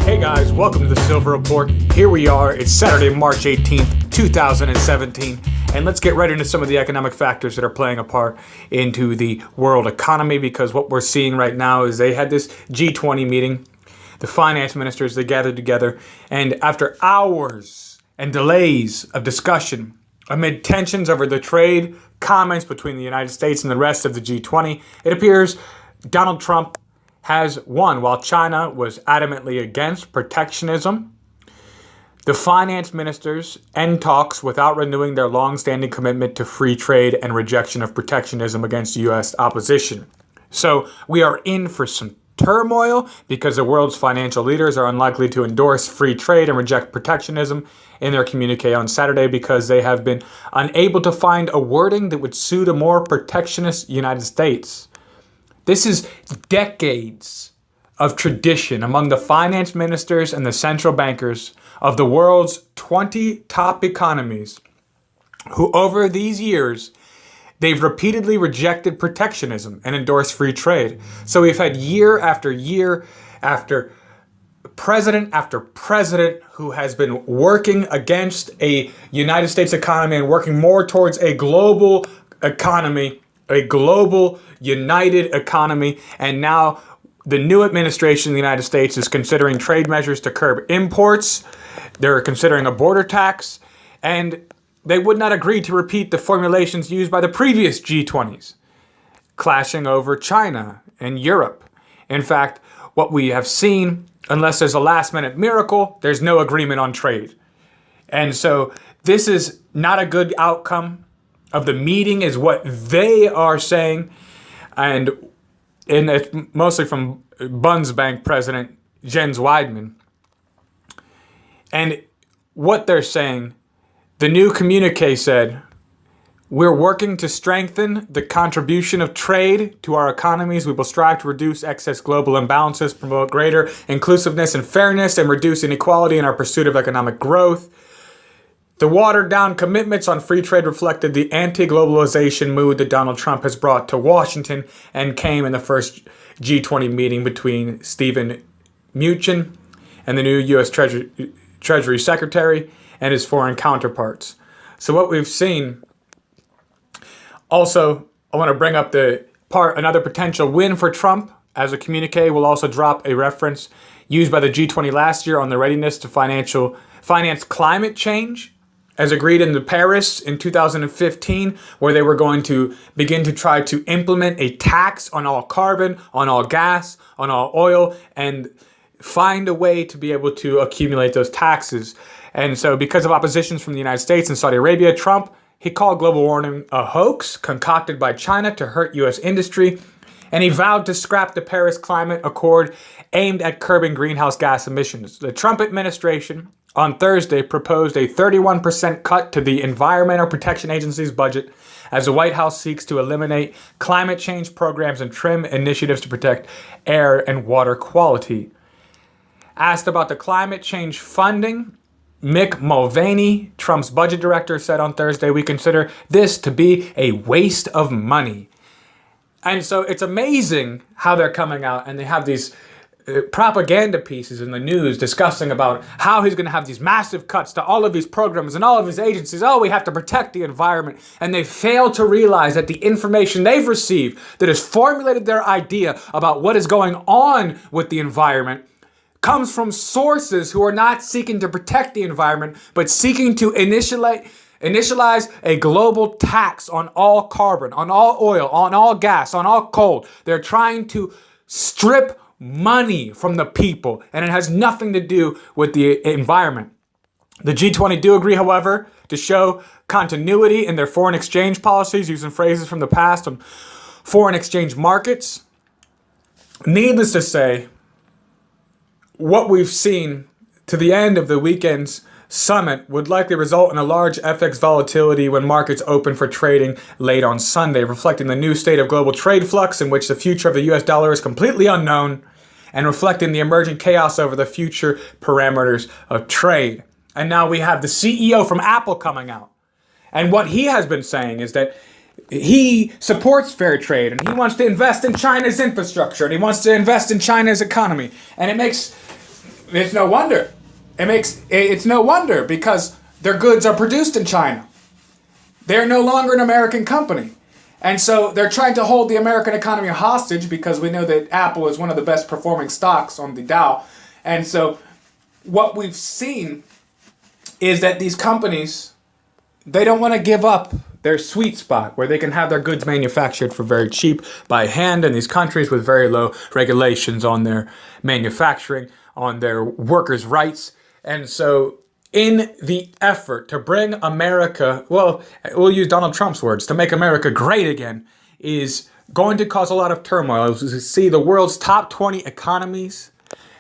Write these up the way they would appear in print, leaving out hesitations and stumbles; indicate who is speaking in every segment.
Speaker 1: Hey guys, welcome to the Silver Report. Here we are, it's Saturday, March 18th, 2017, and let's get right into some of the economic factors that are playing a part into the world economy, because what we're seeing right now is they had this G20 meeting, the finance ministers, they gathered together, and after hours and delays of discussion, amid tensions over the trade comments between the United States and the rest of the G20, it appears Donald Trump has won. While China was adamantly against protectionism, the finance ministers end talks without renewing their long-standing commitment to free trade and rejection of protectionism against U.S. opposition. So we are in for some turmoil because the world's financial leaders are unlikely to endorse free trade and reject protectionism in their communique on Saturday because they have been unable to find a wording that would suit a more protectionist United States. This is decades of tradition among the finance ministers and the central bankers of the world's 20 top economies, who over these years, they've repeatedly rejected protectionism and endorsed free trade. So we've had year after year after president who has been working against a United States economy and working more towards a global economy, a global united economy, and now the new administration in the United States is considering trade measures to curb imports. They're considering a border tax, and they would not agree to repeat the formulations used by the previous G20s, clashing over China and Europe. In fact, what we have seen, unless there's a last-minute miracle, there's no agreement on trade. And so this is not a good outcome of the meeting, is what they are saying. And it's mostly from Bundesbank President Jens Weidmann. And what they're saying, the new communique said, "We're working to strengthen the contribution of trade to our economies. We will strive to reduce excess global imbalances, promote greater inclusiveness and fairness, and reduce inequality in our pursuit of economic growth." The watered-down commitments on free trade reflected the anti-globalization mood that Donald Trump has brought to Washington and came in the first G20 meeting between Steven Mnuchin and the new U.S. Treasury Secretary and his foreign counterparts. So what we've seen, also, I want to bring up another potential win for Trump, as a communique will also drop a reference used by the G20 last year on the readiness to finance climate change, as agreed in Paris in 2015, where they were going to begin to try to implement a tax on all carbon, on all gas, on all oil, and find a way to be able to accumulate those taxes. And so because of oppositions from the United States and Saudi Arabia, Trump, he called global warming a hoax concocted by China to hurt U.S. industry, and he vowed to scrap the Paris Climate Accord aimed at curbing greenhouse gas emissions. The Trump administration on Thursday proposed a 31% cut to the Environmental Protection Agency's budget as the White House seeks to eliminate climate change programs and trim initiatives to protect air and water quality. Asked about the climate change funding, Mick Mulvaney, Trump's budget director, said on Thursday, "We consider this to be a waste of money." And so it's amazing how they're coming out and they have these propaganda pieces in the news discussing about how he's going to have these massive cuts to all of these programs and all of his agencies. Oh, we have to protect the environment. And they fail to realize that the information they've received that has formulated their idea about what is going on with the environment comes from sources who are not seeking to protect the environment, but seeking to initialize a global tax on all carbon, on all oil, on all gas, on all coal. They're trying to strip money from the people, and it has nothing to do with the environment. The G20 do agree, however, to show continuity in their foreign exchange policies, using phrases from the past on foreign exchange markets. Needless to say, what we've seen to the end of the weekend's summit would likely result in a large FX volatility when markets open for trading late on Sunday, reflecting the new state of global trade flux in which the future of the US dollar is completely unknown and reflecting the emerging chaos over the future parameters of trade. And now we have the CEO from Apple coming out. And what he has been saying is that he supports fair trade and he wants to invest in China's infrastructure and he wants to invest in China's economy. And it makes It's no wonder. It's no wonder because their goods are produced in China. They're no longer an American company. And so they're trying to hold the American economy hostage because we know that Apple is one of the best performing stocks on the Dow. And so what we've seen is that these companies, they don't want to give up their sweet spot where they can have their goods manufactured for very cheap by hand in these countries with very low regulations on their manufacturing, on their workers' rights. And so in the effort to bring America, well, we'll use Donald Trump's words, to make America great again, is going to cause a lot of turmoil. As you see, the world's top 20 economies,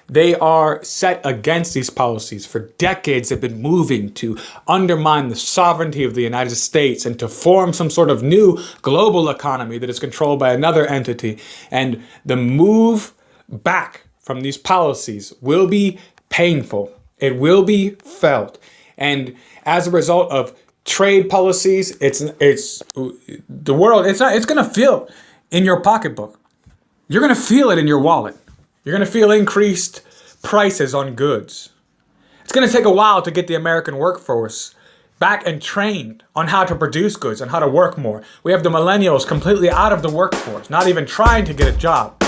Speaker 1: they are set against these policies. For decades, they've been moving to undermine the sovereignty of the United States and to form some sort of new global economy that is controlled by another entity. And the move back from these policies will be painful. It will be felt. And as a result of trade policies, it's the world, it's going to feel in your pocketbook. You're going to feel it in your wallet. You're going to feel increased prices on goods. It's going to take a while to get the American workforce back and trained on how to produce goods and how to work more. We have the millennials completely out of the workforce, not even trying to get a job.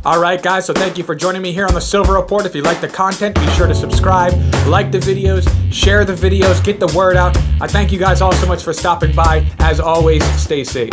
Speaker 1: All right, guys, so thank you for joining me here on the Silver Report. If you like the content, be sure to subscribe, like the videos, share the videos, get the word out. I thank you guys all so much for stopping by. As always, stay safe.